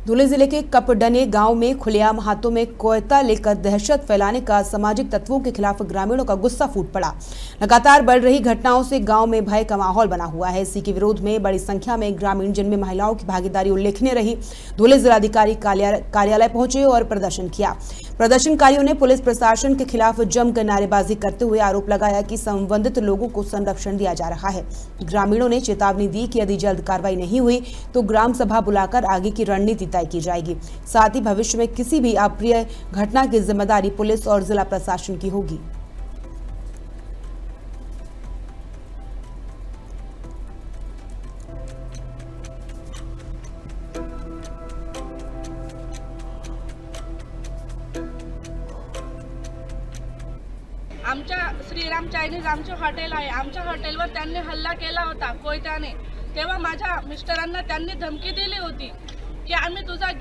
धुले जिले के कपडने गांव में खुलेआम हाथों में कोयता लेकर दहशत फैलाने का सामाजिक तत्वों के खिलाफ ग्रामीणों का गुस्सा फूट पड़ा। लगातार बढ़ रही घटनाओं से गांव में भय का माहौल बना हुआ है। इसी के विरोध में बड़ी संख्या में ग्रामीण, जिनमें महिलाओं की भागीदारी उल्लेखनीय रही, धुले जिलाधिकारी कार्यालय पहुंचे और प्रदर्शन किया। प्रदर्शनकारियों ने पुलिस प्रशासन के खिलाफ जमकर नारेबाजी करते हुए आरोप लगाया कि संबंधित लोगों को संरक्षण दिया जा रहा है। ग्रामीणों ने चेतावनी दी कि यदि जल्द कार्रवाई नहीं हुई तो ग्राम सभा बुलाकर आगे की रणनीति तय की जाएगी। साथ ही भविष्य में किसी भी अप्रिय घटना की जिम्मेदारी पुलिस और जिला प्रशासन की होगी। आमच्या श्रीराम चायनीज आमचे हॉटेल आहे। आमच्या हॉटेलवर त्यांनी हल्ला केला होता कोयत्याने। तेव्हा माझ्या मिस्टरांना त्यांनी धमकी दिली होती की आम्ही तुझा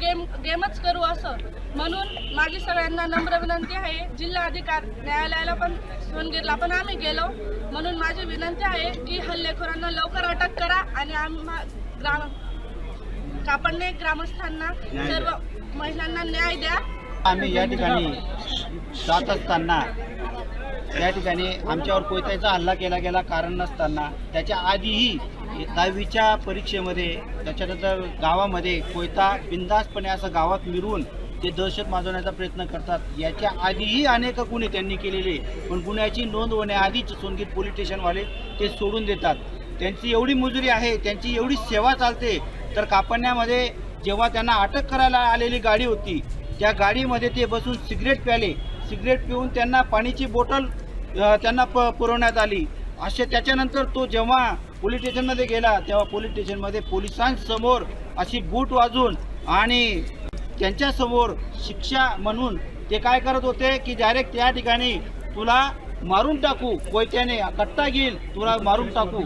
गेमच करू असं। म्हणून माझी सगळ्यांना नम्र विनंती आहे, जिल्हाधिकारी न्यायालयाला पण सोनगीरला पण आम्ही गेलो, म्हणून माझी विनंती आहे की हल्लेखोरांना लवकर अटक करा आणि कापडणे ग्रामस्थांना सर्व महिलांना न्याय द्या। आम्ही या ठिकाणी जात असताना या ठिकाणी आमच्यावर कोयत्याचा हल्ला केला गेला कारण नसताना, त्याच्या आधीही 10वीच्या परीक्षेमध्ये त्याच्यानंतर गावामध्ये कोयता बिंदासपणे असं गावात मिरवून ते दहशत माजवण्याचा प्रयत्न करतात। याच्या आधीही अनेक गुन्हे त्यांनी केलेले, पण गुन्ह्याची नोंद होण्याआधीच सोनगीर पोलीस स्टेशनवाले ते सोडून देतात। त्यांची एवढी मजुरी आहे, त्यांची एवढी सेवा चालते, तर कापडण्यामध्ये जेव्हा त्यांना अटक करायला आलेली गाडी होती, त्या गाडीमध्ये ते बसून सिगरेट प्याले। सिगरेट पिऊन त्यांना पाण्याची बॉटल त्यांना पुरवण्यात आली। असे त्याच्यानंतर तो जेव्हा पोलीस स्टेशनमध्ये गेला, तेव्हा पोलीस स्टेशनमध्ये पोलिसांसमोर अशी बूट वाजून आणि त्यांच्यासमोर शिक्षा म्हणून ते काय करत होते की डायरेक्ट त्या ठिकाणी तुला मारून टाकू, कोयत्याने कट्टा घेईल, तुला मारून टाकू,